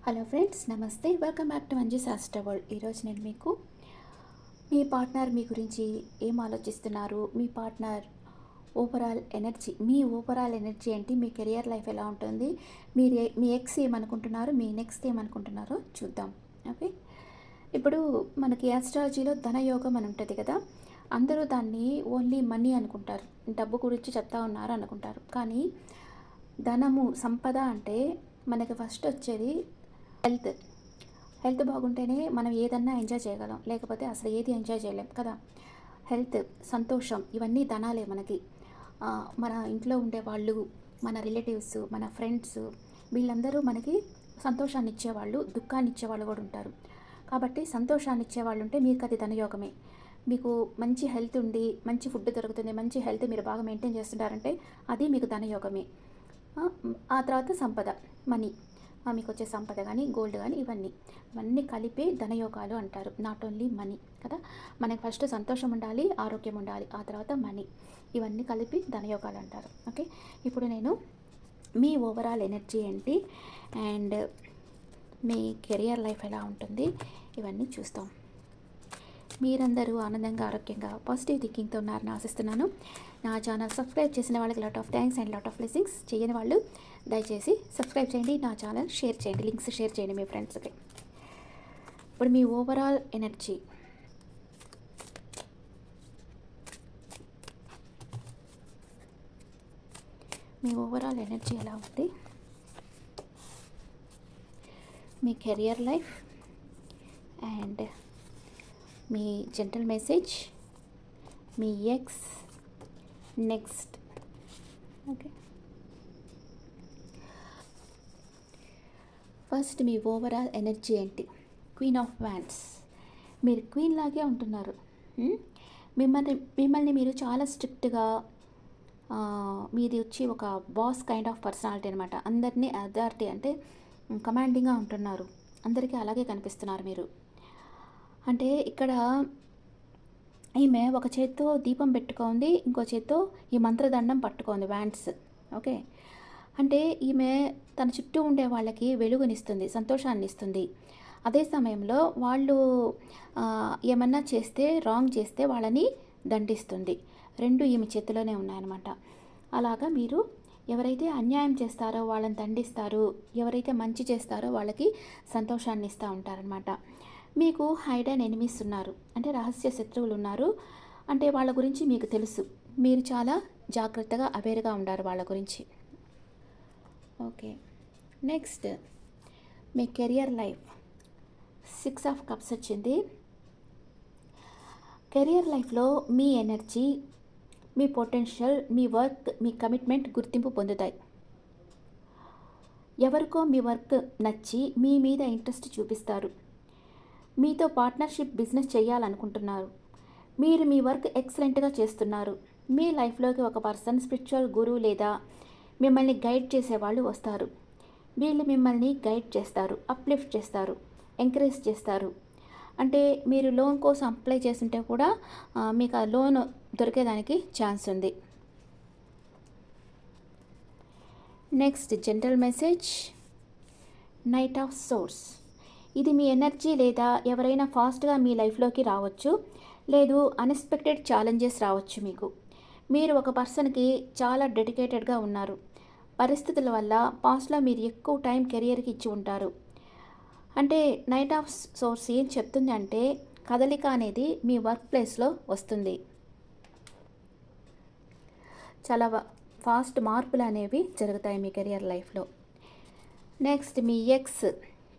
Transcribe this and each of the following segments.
Hello friends, నమస్తే. Welcome back to Manju శాస్త్ర world. ఈరోజు నేను మీకు మీ పార్ట్నర్ మీ గురించి ఏం ఆలోచిస్తున్నారు, మీ పార్ట్నర్ మీ ఓవరాల్ ఎనర్జీ ఏంటి, మీ కెరియర్ లైఫ్ ఎలా ఉంటుంది, మీ ఎక్స్ ఏమనుకుంటున్నారు, మీ నెక్స్ట్ ఏమనుకుంటున్నారో చూద్దాం. ఓకే, ఇప్పుడు మనకి ఆస్ట్రాలజీలో ధనయోగం అని ఉంటుంది కదా. అందరూ దాన్ని ఓన్లీ మనీ అనుకుంటారు, డబ్బు గురించి చెప్తా ఉన్నారు అనుకుంటారు. కానీ ధనము, సంపద అంటే మనకి ఫస్ట్ వచ్చేది హెల్త్. హెల్త్ బాగుంటేనే మనం ఏదన్నా ఎంజాయ్ చేయగలం, లేకపోతే అసలు ఏది ఎంజాయ్ చేయలేం కదా. హెల్త్, సంతోషం, ఇవన్నీ ధనాలే మనకి. మన ఇంట్లో ఉండే వాళ్ళు, మన రిలేటివ్స్, మన ఫ్రెండ్స్, వీళ్ళందరూ మనకి సంతోషాన్ని ఇచ్చేవాళ్ళు, దుఃఖాన్ని ఇచ్చేవాళ్ళు కూడా ఉంటారు. కాబట్టి సంతోషాన్ని ఇచ్చేవాళ్ళు ఉంటే మీకు అది ధనయోగమే. మీకు మంచి హెల్త్ ఉండి, మంచి ఫుడ్ దొరుకుతుంది, మంచి హెల్త్ మీరు బాగా మెయింటైన్ చేస్తుంటారంటే అది మీకు ధనయోగమే. ఆ తర్వాత సంపద, మనీ, మీకు వచ్చే సంపద కానీ, గోల్డ్ కానీ, ఇవన్నీ కలిపి ధనయోగాలు అంటారు. నాట్ ఓన్లీ మనీ కదా. మనకి ఫస్ట్ సంతోషం ఉండాలి, ఆరోగ్యం ఉండాలి, ఆ తర్వాత మనీ, ఇవన్నీ కలిపి ధనయోగాలు అంటారు. ఓకే, ఇప్పుడు నేను మీ ఓవరాల్ ఎనర్జీ ఏంటి అండ్ మీ కెరియర్ లైఫ్ ఎలా ఉంటుంది, ఇవన్నీ చూస్తాం. మీరందరూ ఆనందంగా, ఆరోగ్యంగా, పాజిటివ్ థింకింగ్తో ఉన్నారని ఆశిస్తున్నాను. నా ఛానల్ సబ్స్క్రైబ్ చేసిన వాళ్ళకి lot of thanks and lot of blessings. చేయని వాళ్ళు దయచేసి సబ్స్క్రైబ్ చేయండి, నా ఛానల్ షేర్ చేయండి, లింక్స్ షేర్ చేయండి మీ ఫ్రెండ్స్కి. ఇప్పుడు మీ ఓవరాల్ ఎనర్జీ, ఎలా ఉంది, మీ కెరియర్ లైఫ్ అండ్ మీ జనరల్ మెసేజ్, మీ ఎక్స్ నెక్స్ట్. ఓకే, ఫస్ట్ మీ ఓవరాల్ ఎనర్జీ ఏంటి? Queen of wands. మీరు క్వీన్ లాగే ఉంటున్నారు. మిమ్మల్ని మీరు చాలా స్ట్రిక్ట్గా, మీది వచ్చి ఒక బాస్ కైండ్ ఆఫ్ పర్సనాలిటీ అనమాట. అందరినీ అథారిటీ అంటే కమాండింగ్గా ఉంటున్నారు, అందరికీ అలాగే కనిపిస్తున్నారు మీరు. అంటే ఇక్కడ ఈమె ఒక చేత్తో దీపం పెట్టుకుంది, ఇంకో చేత్తో ఈ మంత్రదండం పట్టుకుంది, వ్యాండ్స్. ఓకే, అంటే ఈమె తన చుట్టూ ఉండే వాళ్ళకి వెలుగునిస్తుంది, సంతోషాన్ని ఇస్తుంది. అదే సమయంలో వాళ్ళు ఏమన్నా చేస్తే, రాంగ్ చేస్తే వాళ్ళని దండిస్తుంది. రెండు ఈమె చేతిలోనే ఉన్నాయన్నమాట. అలాగా మీరు ఎవరైతే అన్యాయం చేస్తారో వాళ్ళని దండిస్తారు, ఎవరైతే మంచి చేస్తారో వాళ్ళకి సంతోషాన్ని ఇస్తూ ఉంటారనమాట. మీకు హైడెన్ ఎనిమీస్ ఉన్నారు, అంటే రహస్య శత్రువులు ఉన్నారు. అంటే వాళ్ళ గురించి మీకు తెలుసు, మీరు చాలా జాగ్రత్తగా అవేర్గా ఉండారు వాళ్ళ గురించి. Okay, next me career life. 6 of cups వచ్చింది. కెరియర్ లైఫ్లో మీ ఎనర్జీ, మీ పొటెన్షియల్, మీ వర్క్, మీ కమిట్మెంట్ గుర్తింపు పొందుతాయి. ఎవరికో మీ వర్క్ నచ్చి మీ మీద ఇంట్రెస్ట్ చూపిస్తారు. మీతో పార్ట్నర్షిప్ బిజినెస్ చేయాలనుకుంటున్నారు. మీరు మీ వర్క్ ఎక్సలెంట్గా చేస్తున్నారు. మీ లైఫ్లోకి ఒక పర్సన్, స్పిరిచువల్ గురువు లేదా మిమ్మల్ని గైడ్ చేసేవాళ్ళు వస్తారు. వీళ్ళు మిమ్మల్ని గైడ్ చేస్తారు, అప్లిఫ్ట్ చేస్తారు, ఎంకరేజ్ చేస్తారు. అంటే మీరు లోన్ కోసం అప్లై చేస్తుంటే కూడా మీకు ఆ లోన్ దొరికేదానికి ఛాన్స్ ఉంది. Next general message, knight of swords. ఇది మీ ఎనర్జీ లేదా ఎవరైనా ఫాస్ట్గా మీ లైఫ్లోకి రావచ్చు, లేదు అన్ఎక్స్పెక్టెడ్ ఛాలెంజెస్ రావచ్చు మీకు. మీరు ఒక పర్సన్కి చాలా డెడికేటెడ్గా ఉన్నారు. పరిస్థితుల వల్ల పాస్ట్లో మీరు ఎక్కువ టైం కెరియర్కి ఇచ్చి ఉంటారు. అంటే నైట్ ఆఫ్ సోర్స్ ఏం చెప్తుంది అంటే కదలిక అనేది మీ వర్క్ ప్లేస్లో వస్తుంది. చాలా ఫాస్ట్ మార్పులు అనేవి జరుగుతాయి మీ కెరియర్ లైఫ్లో. Next me X,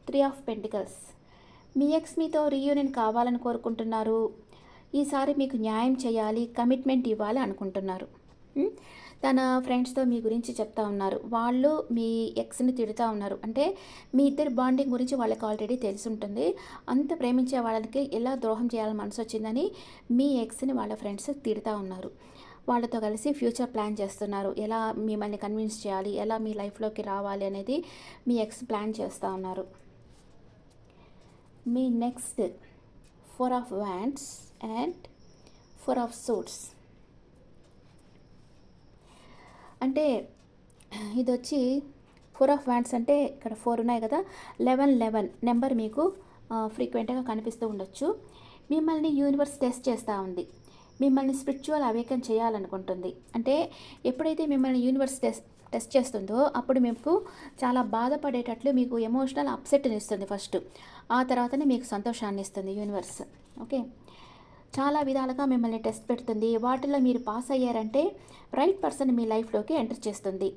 3 of pentacles. Me X మీతో రీయూనియన్ కావాలని కోరుకుంటున్నారు. ఈసారి మీకు న్యాయం చేయాలి, కమిట్మెంట్ ఇవ్వాలి అనుకుంటున్నారు. తన ఫ్రెండ్స్తో మీ గురించి చెప్తా ఉన్నారు, వాళ్ళు మీ ఎక్స్ని తిడుతూ ఉన్నారు. అంటే మీ ఇద్దరి బాండింగ్ గురించి వాళ్ళకి ఆల్రెడీ తెలిసి ఉంటుంది. అంత ప్రేమించే వాళ్ళకి ఎలా ద్రోహం చేయాలని మనసు వచ్చిందని మీ ఎక్స్ని వాళ్ళ ఫ్రెండ్స్ తిడుతూ ఉన్నారు. వాళ్ళతో కలిసి ఫ్యూచర్ ప్లాన్ చేస్తున్నారు, ఎలా మిమ్మల్ని కన్విన్స్ చేయాలి, ఎలా మీ లైఫ్లోకి రావాలి అనేది మీ ఎక్స్ ప్లాన్ చేస్తూ ఉన్నారు. మీ next 4 of wands and 4 of swords. అంటే ఇది వచ్చి ఫోర్ ఆఫ్ వ్యాండ్స్ అంటే ఇక్కడ 4 ఉన్నాయి కదా, 11 నెంబర్ మీకు ఫ్రీక్వెంట్గా కనిపిస్తూ ఉండొచ్చు. మిమ్మల్ని యూనివర్స్ టెస్ట్ చేస్తూ ఉంది, మిమ్మల్ని స్పిరిచువల్ అవేకన్ చేయాలనుకుంటుంది. అంటే ఎప్పుడైతే మిమ్మల్ని యూనివర్స్ టెస్ట్ చేస్తుందో అప్పుడు మీకు చాలా బాధపడేటట్లు మీకు ఎమోషనల్ అప్సెట్ని ఇస్తుంది ఫస్ట్, ఆ తర్వాతనే మీకు సంతోషాన్ని ఇస్తుంది యూనివర్స్. ఓకే, చాలా విధాలుగా మిమ్మల్ని టెస్ట్ పెడుతుంది. వాటిలో మీరు పాస్ అయ్యారంటే రైట్ పర్సన్ మీ లైఫ్లోకి ఎంటర్ చేస్తుంది.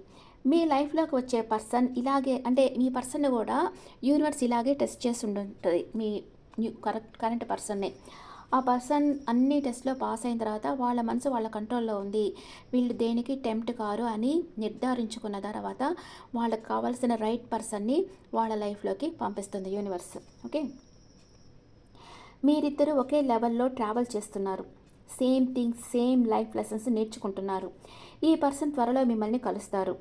మీ లైఫ్లోకి వచ్చే పర్సన్ ఇలాగే, అంటే మీ పర్సన్ కూడా యూనివర్స్ ఇలాగే టెస్ట్ చేసి ఉంటుంది మీ కరెంట్ పర్సన్ని. ఆ పర్సన్ అన్ని టెస్ట్లో పాస్ అయిన తర్వాత వాళ్ళ మనసు వాళ్ళ కంట్రోల్లో ఉంది, వీళ్ళు దేనికి టెంప్ట్ కారు అని నిర్ధారించుకున్న తర్వాత వాళ్ళకి కావాల్సిన రైట్ పర్సన్ని వాళ్ళ లైఫ్లోకి పంపిస్తుంది యూనివర్స్. ఓకే, మీరిద్దరూ ఒకే లెవెల్లో ట్రావెల్ చేస్తున్నారు, same things, same life lessons నేర్చుకుంటున్నారు. ఈ పర్సన్ త్వరలో మిమ్మల్ని కలుస్తారు.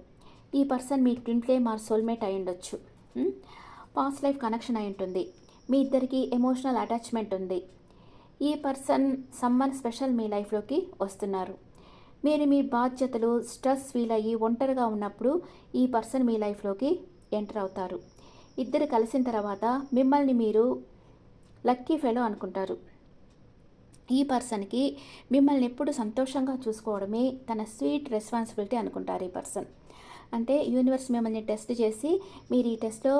ఈ పర్సన్ మీ ట్విన్ ఫ్లేమ్ ఆర్ సోల్మేట్ అయి ఉండొచ్చు, పాస్ట్ లైఫ్ కనెక్షన్ అయి ఉంటుంది. మీ ఇద్దరికి ఎమోషనల్ అటాచ్మెంట్ ఉంది. ఈ పర్సన్ సమ్మన్ స్పెషల్ మీ లైఫ్లోకి వస్తున్నారు. మీరు మీ బాధ్యతలు స్ట్రెస్ ఫీల్ అయ్యి ఒంటరిగా ఉన్నప్పుడు ఈ పర్సన్ మీ లైఫ్లోకి ఎంటర్ అవుతారు. ఇద్దరు కలిసిన తర్వాత మిమ్మల్ని మీరు లక్కీ ఫెలో అనుకుంటారు. ఈ పర్సన్కి మిమ్మల్ని ఎప్పుడు సంతోషంగా చూసుకోవడమే తన స్వీట్ రెస్పాన్సిబిలిటీ అనుకుంటారు ఈ పర్సన్. అంటే యూనివర్స్ మిమ్మల్ని టెస్ట్ చేసి మీరు ఈ టెస్ట్లో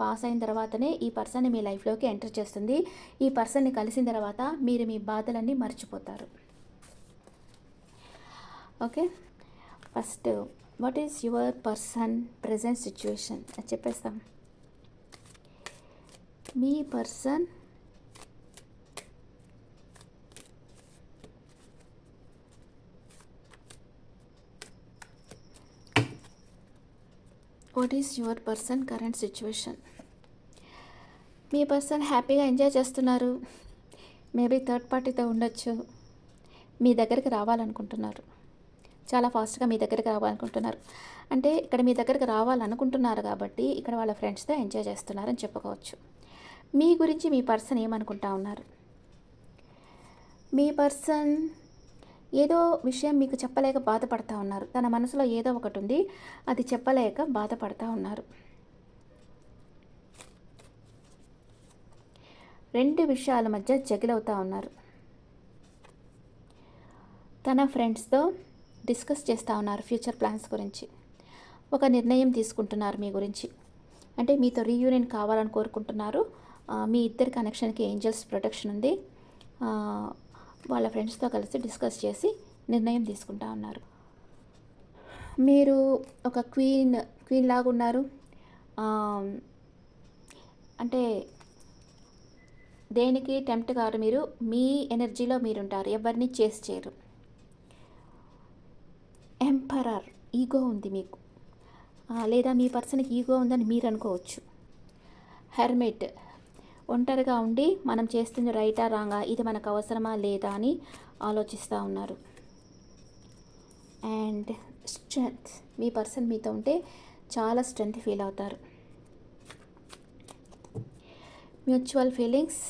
పాస్ అయిన తర్వాతనే ఈ పర్సన్ని మీ లైఫ్లోకి ఎంటర్ చేస్తుంది. ఈ పర్సన్ని కలిసిన తర్వాత మీరు మీ బాధలన్నీ మర్చిపోతారు. Okay, first what is your person present situation అది చెప్పేస్తాం. మీ person what is your person current situation. మీ పర్సన్ హ్యాపీగా ఎంజాయ్ చేస్తున్నారు, మేబీ థర్డ్ పార్టీతో ఉండొచ్చు. మీ దగ్గరికి రావాలనుకుంటున్నారు, చాలా ఫాస్ట్గా మీ దగ్గరికి రావాలనుకుంటున్నారు. అంటే ఇక్కడ మీ దగ్గరికి రావాలనుకుంటున్నారు కాబట్టి ఇక్కడ వాళ్ళ ఫ్రెండ్స్తో ఎంజాయ్ చేస్తున్నారని చెప్పుకోవచ్చు. మీ గురించి మీ పర్సన్ ఏమనుకుంటా ఉన్నారు. మీ పర్సన్ ఏదో విషయం మీకు చెప్పలేక బాధపడతా ఉన్నారు. తన మనసులో ఏదో ఒకటి ఉంది, అది చెప్పలేక బాధపడతా ఉన్నారు. రెండు విషయాల మధ్య జగిలవుతూ ఉన్నారు. తన ఫ్రెండ్స్తో డిస్కస్ చేస్తూ ఉన్నారు ఫ్యూచర్ ప్లాన్స్ గురించి. ఒక నిర్ణయం తీసుకుంటున్నారు మీ గురించి, అంటే మీతో రీయూనియన్ కావాలని కోరుకుంటున్నారు. మీ ఇద్దరి కనెక్షన్కి ఏంజల్స్ ప్రొటెక్షన్ ఉంది. వాళ్ళ ఫ్రెండ్స్తో కలిసి డిస్కస్ చేసి నిర్ణయం తీసుకుంటా ఉన్నారు. మీరు ఒక క్వీన్ లాగా ఉన్నారు. అంటే దేనికి టెంప్ట్ కారు, మీరు మీ ఎనర్జీలో మీరుంటారు, ఎవరిని చేసి చేయరు. ఎంపరర్ ఈగో ఉంది మీకు, లేదా మీ పర్సన్కి ఈగో ఉందని మీరు అనుకోవచ్చు. హెర్మిట్ ఒంటరిగా ఉండి మనం చేస్తుంది రైటా రాంగా, ఇది మనకు అవసరమా లేదా అని ఆలోచిస్తూ ఉన్నారు. అండ్ స్ట్రెంగ్త్, మీ పర్సన్ మీతో ఉంటే చాలా స్ట్రెంగ్త్ ఫీల్ అవుతారు. మ్యూచువల్ ఫీలింగ్స్,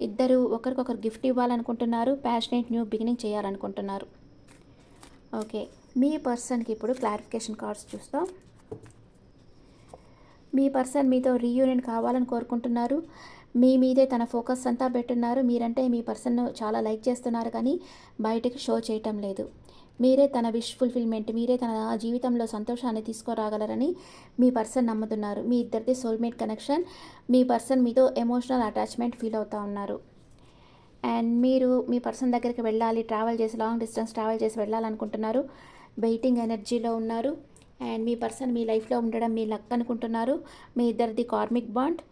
ఇద్దరు ఒకరికొకరు గిఫ్ట్ ఇవ్వాలనుకుంటున్నారు, ప్యాషనేట్ న్యూ బిగినింగ్ చేయాలనుకుంటున్నారు. ఓకే, మీ పర్సన్కి ఇప్పుడు క్లారిఫికేషన్ కార్డ్స్ చూస్తాం. మీ పర్సన్ మీతో రీయూనియన్ కావాలని కోరుకుంటున్నారు. మీ మీదే తన ఫోకస్ అంతా పెట్టున్నారు. మీరంటే మీ పర్సన్ చాలా లైక్ చేస్తున్నారు, కానీ బయటకు షో చేయటం లేదు. మీరే తన విష్ ఫుల్ఫిల్మెంట్, మీరే తన జీవితంలో సంతోషాన్ని తీసుకురాగలరని మీ పర్సన్ నమ్ముతున్నారు. మీ ఇద్దరిది సోల్మేట్ కనెక్షన్. మీ పర్సన్ మీతో ఎమోషనల్ అటాచ్మెంట్ ఫీల్ అవుతూ ఉన్నారు. అండ్ మీరు మీ పర్సన్ దగ్గరికి వెళ్ళాలి, ట్రావెల్ చేసి లాంగ్ డిస్టెన్స్ ట్రావెల్ చేసి వెళ్ళాలనుకుంటున్నారు. వెయిటింగ్ ఎనర్జీలో ఉన్నారు. అండ్ మీ పర్సన్ మీ లైఫ్లో ఉండడం మీ లక్ అనుకుంటున్నారు. మీ ఇద్దరిది కార్మిక్ బాండ్.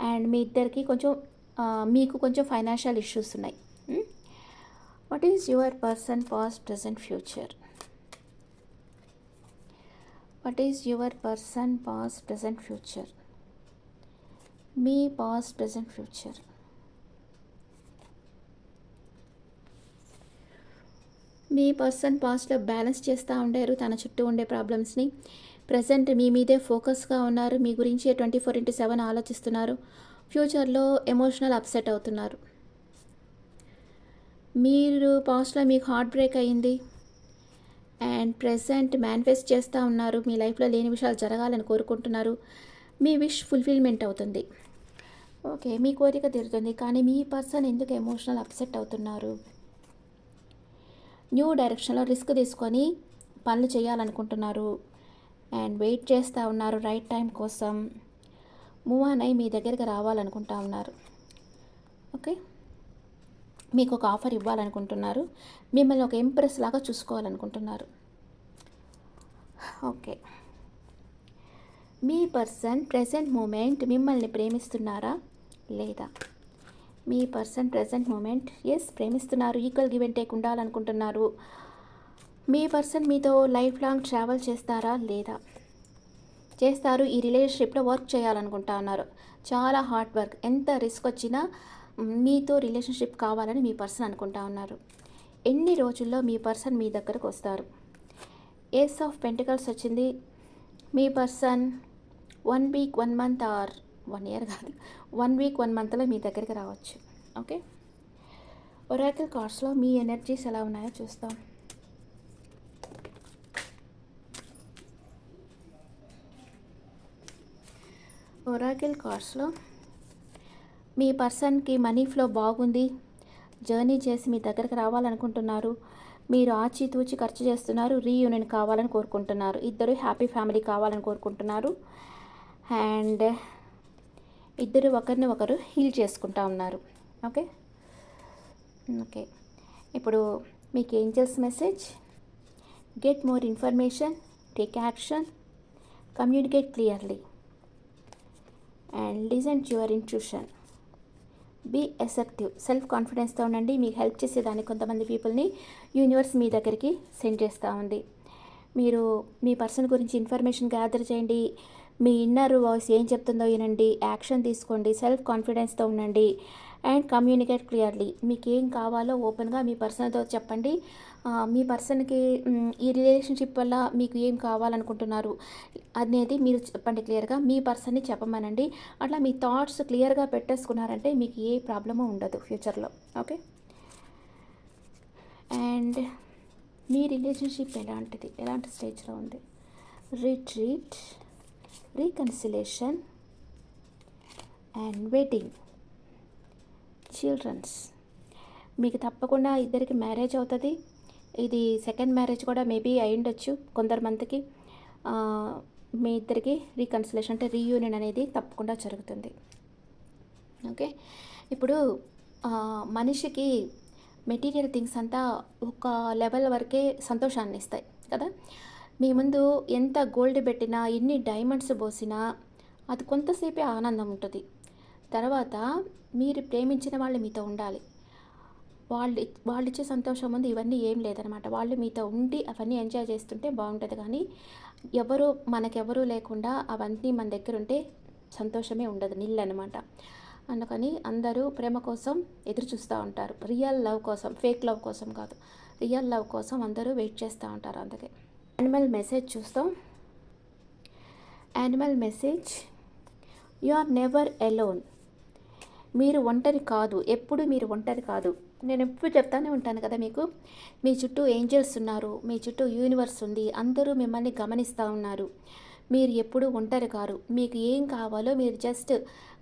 అండ్ మీ ఇద్దరికి మీకు కొంచెం ఫైనాన్షియల్ ఇష్యూస్ ఉన్నాయి. What is your person past present future. What is your person past present future. Me past present future. Me person పాస్ట్లో బ్యాలెన్స్ చేస్తూ ఉండారు తన చుట్టూ ఉండే ప్రాబ్లమ్స్ని. ప్రజెంట్ మీ మీదే ఫోకస్గా ఉన్నారు, మీ గురించి 24/7 ఆలోచిస్తున్నారు. ఫ్యూచర్లో ఎమోషనల్ అప్సెట్ అవుతున్నారు. మీరు పాస్ట్లో మీకు హార్ట్ బ్రేక్ అయ్యింది. అండ్ ప్రెజెంట్ మేనిఫెస్ట్ చేస్తూ ఉన్నారు. మీ లైఫ్లో లేని విషయాలు జరగాలని కోరుకుంటున్నారు. మీ విష్ ఫుల్ఫిల్మెంట్ అవుతుంది. ఓకే, మీ కోరిక తీరుతుంది. కానీ మీ పర్సన్ ఎందుకు ఎమోషనల్ అప్సెట్ అవుతున్నారు? న్యూ డైరెక్షన్లో రిస్క్ తీసుకొని పనులు చేయాలనుకుంటున్నారు. అండ్ వెయిట్ చేస్తూ ఉన్నారు రైట్ టైం కోసం. మూవ్ ఆన్ అయి మీ దగ్గరికి రావాలనుకుంటా ఉన్నారు. ఓకే, మీకు ఒక ఆఫర్ ఇవ్వాలనుకుంటున్నారు. మిమ్మల్ని ఒక ఎంప్రెస్ లాగా చూసుకోవాలనుకుంటున్నారు. ఓకే, మీ పర్సన్ ప్రెజెంట్ మూమెంట్ మిమ్మల్ని ప్రేమిస్తున్నారా లేదా? మీ పర్సన్ ప్రెజెంట్ మూమెంట్ ఎస్ ప్రేమిస్తున్నారు. ఈక్వల్ గివ్ అండ్ టేక్ ఉండాలనుకుంటున్నారు. మీ పర్సన్ మీతో లైఫ్ లాంగ్ ట్రావెల్ చేస్తారా లేదా? చేస్తారు. ఈ రిలేషన్షిప్లో వర్క్ చేయాలనుకుంటా ఉన్నారు. చాలా హార్డ్ వర్క్, ఎంత రిస్క్ వచ్చినా మీతో రిలేషన్షిప్ కావాలని మీ పర్సన్ అనుకుంటా ఉన్నారు. ఎన్ని రోజుల్లో మీ పర్సన్ మీ దగ్గరకు వస్తారు? ఏస్ ఆఫ్ పెంటికల్స్ వచ్చింది. మీ person 1 week 1 month or 1 year కాదు, 1 వీక్ 1 మంత్లో మీ దగ్గరికి రావచ్చు. ఓకే, ఒరాకిల్ కార్డ్స్లో మీ ఎనర్జీస్ ఎలా ఉన్నాయో చూస్తాం. ఒరాకిల్ కార్డ్స్లో మీ పర్సన్కి మనీ ఫ్లో బాగుంది. జర్నీ చేసి మీ దగ్గరికి రావాలనుకుంటున్నారు. మీరు ఆచితూచి ఖర్చు చేస్తున్నారు. రీయూనియన్ కావాలని కోరుకుంటున్నారు. ఇద్దరు హ్యాపీ ఫ్యామిలీ కావాలని కోరుకుంటున్నారు. అండ్ ఇద్దరు ఒకరిని ఒకరు హీల్ చేసుకుంటా ఉన్నారు. ఓకే ఓకే, ఇప్పుడు మీకు angels message: get more information, take action, communicate clearly and listen to your intuition. Be receptive. Self కాన్ఫిడెన్స్తో ఉండండి. మీకు హెల్ప్ చేసేదాన్ని కొంతమంది పీపుల్ని యూనివర్స్ మీ దగ్గరికి సెండ్ చేస్తూ ఉంది. మీరు మీ పర్సన్ గురించి ఇన్ఫర్మేషన్ గ్యాదర్ చేయండి. మీ ఇన్నర్ వాయిస్ ఏం చెప్తుందో వినండి. యాక్షన్ తీసుకోండి. సెల్ఫ్ కాన్ఫిడెన్స్తో ఉండండి అండ్ కమ్యూనికేట్ క్లియర్లీ. మీకు ఏం కావాలో ఓపెన్గా మీ పర్సన్తో చెప్పండి. మీ పర్సన్కి ఈ రిలేషన్షిప్ వల్ల మీకు ఏం కావాలనుకుంటున్నారు అనేది మీరు చెప్పండి క్లియర్గా. మీ పర్సన్ని చెప్పమనండి. అట్లా మీ థాట్స్ క్లియర్గా పెట్టేసుకున్నారంటే మీకు ఏ ప్రాబ్లము ఉండదు ఫ్యూచర్లో. ఓకే, అండ్ మీ రిలేషన్షిప్ ఎలాంటి స్టేజ్లో ఉంది? Retreat, reconciliation and wedding, childrens. మీకు తప్పకుండా ఇద్దరికి మ్యారేజ్ అవుతుంది. ఇది సెకండ్ మ్యారేజ్ కూడా మేబీ అయ్యుండొచ్చు కొందరిమందికి. మీ ఇద్దరికి రీకన్సిలేషన్ అంటే రీయూనియన్ అనేది తప్పకుండా జరుగుతుంది. ఓకే, ఇప్పుడు మనిషికి మెటీరియల్ థింగ్స్ అంతా ఒక లెవెల్ వరకే సంతోషాన్ని ఇస్తాయి కదా. మీ ముందు ఎంత గోల్డ్ పెట్టినా, ఎన్ని డైమండ్స్ పోసినా అది కొంతసేపే ఆనందం ఉంటుంది. తర్వాత మీరు ప్రేమించిన వాళ్ళు మీతో ఉండాలి. వాళ్ళు ఇచ్చే సంతోషం ముందు ఇవన్నీ ఏం లేదనమాట. వాళ్ళు మీతో ఉండి అవన్నీ ఎంజాయ్ చేస్తుంటే బాగుంటుంది. కానీ మనకెవరూ లేకుండా అవన్నీ మన దగ్గర ఉంటే సంతోషమే ఉండదు, నిల్ అనమాట. అందుకని అందరూ ప్రేమ కోసం ఎదురు చూస్తూ ఉంటారు. రియల్ లవ్ కోసం, ఫేక్ లవ్ కోసం కాదు, రియల్ లవ్ కోసం అందరూ వెయిట్ చేస్తూ ఉంటారు. అందుకే యానిమల్ మెసేజ్ చూస్తాం. Animal message: you are never alone. మీరు ఒంటరి కాదు, ఎప్పుడు మీరు ఒంటరి కాదు. నేను ఎప్పుడు చెప్తానే ఉంటాను కదా మీకు. మీ చుట్టూ ఏంజల్స్ ఉన్నారు, మీ చుట్టూ యూనివర్స్ ఉంది, అందరూ మిమ్మల్ని గమనిస్తూ ఉన్నారు. మీరు ఎప్పుడు ఒంటరి కారు. మీకు ఏం కావాలో మీరు జస్ట్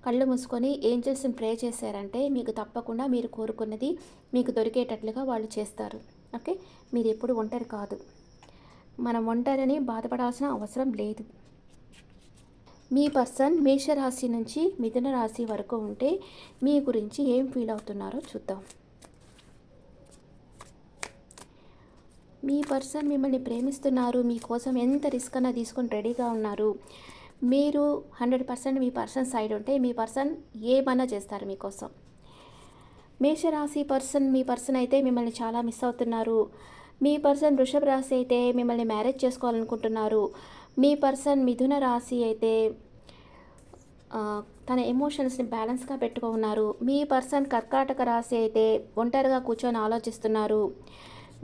కళ్ళు మూసుకొని ఏంజల్స్ని ప్రే చేశారంటే మీకు తప్పకుండా మీరు కోరుకున్నది మీకు దొరికేటట్లుగా వాళ్ళు చేస్తారు. ఓకే, మీరు ఎప్పుడు ఒంటరి కాదు. మనం ఒంటరిని బాధపడాల్సిన అవసరం లేదు. మీ పర్సన్ మేషరాశి నుంచి మిథున రాశి వరకు ఉంటే మీ గురించి ఏం ఫీల్ అవుతున్నారో చూద్దాం. మీ పర్సన్ మిమ్మల్ని ప్రేమిస్తున్నారు. మీకోసం ఎంత రిస్క్ అన్నా తీసుకొని రెడీగా ఉన్నారు. మీరు 100% మీ పర్సన్ సైడ్ ఉంటే మీ పర్సన్ ఏమన్నా చేస్తారు మీకోసం. మేషరాశి పర్సన్ మీ పర్సన్ అయితే మిమ్మల్ని చాలా మిస్ అవుతున్నారు. మీ పర్సన్ వృషభ రాశి అయితే మిమ్మల్ని మ్యారేజ్ చేసుకోవాలనుకుంటున్నారు. మీ పర్సన్ మిథున రాశి అయితే తన ఎమోషన్స్ని బ్యాలెన్స్గా పెట్టుకున్నారు. మీ పర్సన్ కర్కాటక రాశి అయితే ఒంటరిగా కూర్చొని ఆలోచిస్తున్నారు.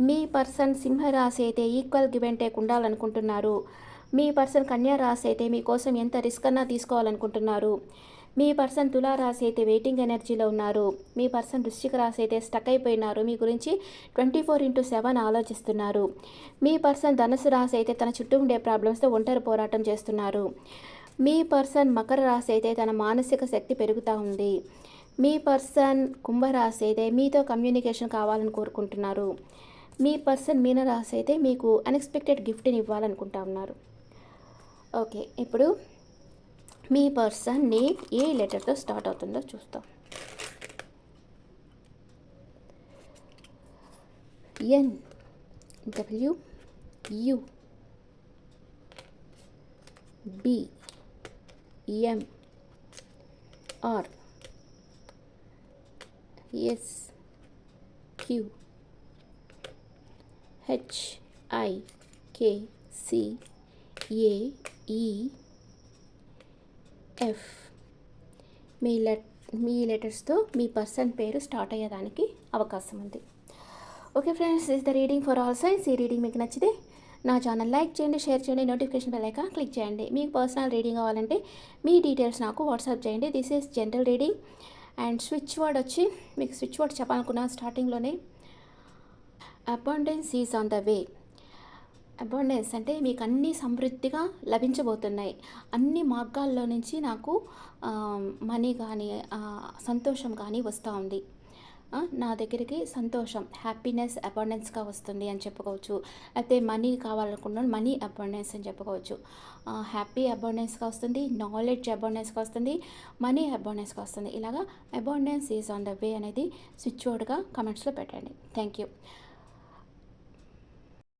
మీ పర్సన్ సింహరాశి అయితే ఈక్వల్ గివ్ అండ్ టేక్ ఉండాలనుకుంటున్నారు. మీ పర్సన్ కన్యా రాశి అయితే మీకోసం ఎంత రిస్క్ అన్నా తీసుకోవాలనుకుంటున్నారు. మీ పర్సన్ తులా రాశి అయితే వెయిటింగ్ ఎనర్జీలో ఉన్నారు. మీ పర్సన్ వృశ్చిక రాశి అయితే స్టక్ అయిపోయినారు. మీ గురించి 24/7 ఆలోచిస్తున్నారు. మీ పర్సన్ ధనుసు రాశి అయితే తన చుట్టూ ఉండే ప్రాబ్లమ్స్తో ఒంటరి పోరాటం చేస్తున్నారు. మీ పర్సన్ మకర రాశి అయితే తన మానసిక శక్తి పెరుగుతూ ఉంది. మీ పర్సన్ కుంభరాశి అయితే మీతో కమ్యూనికేషన్ కావాలని కోరుకుంటున్నారు. మీ పర్సన్ మీనరాశి అయితే మీకు అన్ఎక్స్పెక్టెడ్ గిఫ్ట్ని ఇవ్వాలనుకుంటా ఉన్నారు. ఓకే, ఇప్పుడు మీ పర్సన్ నేమ్ ఏ లెటర్తో స్టార్ట్ అవుతుందో చూస్తాం. N, W, U, B, M, R, S, Q, H, I, K, C, A, E, F. మీ లెటర్స్తో మీ పర్సన్ పేరు స్టార్ట్ అయ్యేదానికి అవకాశం ఉంది. Okay friends, is the reading for all signs. ఈ రీడింగ్ మీకు నచ్చితే నా ఛానల్ లైక్ చేయండి, షేర్ చేయండి, నోటిఫికేషన్ బెల్ ఐకాన్ క్లిక్ చేయండి. మీకు పర్సనల్ రీడింగ్ కావాలంటే మీ డీటెయిల్స్ నాకు వాట్సాప్ చేయండి. This is general reading. And switch word వచ్చి మీకు స్విచ్ వర్డ్ చెప్పాలనుకున్నాను స్టార్టింగ్లోనే. Abundance is on the way. Abundance అంటే మీకు అన్నీ సమృద్ధిగా లభించబోతున్నాయి. అన్ని మార్గాల్లో నుంచి నాకు మనీ కానీ సంతోషం కానీ వస్తూ ఉంది. నా దగ్గరికి సంతోషం, హ్యాపీనెస్ అబాండెన్స్గా వస్తుంది అని చెప్పుకోవచ్చు. అయితే మనీ కావాలనుకున్నాను, మనీ అబాండెన్స్ అని చెప్పుకోవచ్చు. హ్యాపీ అబాండెన్స్గా వస్తుంది, నాలెడ్జ్ అబాండెన్స్గా వస్తుంది, మనీ అబాండెన్స్గా వస్తుంది. ఇలాగా abundance is on the way అనేది స్విచ్ వర్డ్గా కమెంట్స్లో పెట్టండి. Thank you.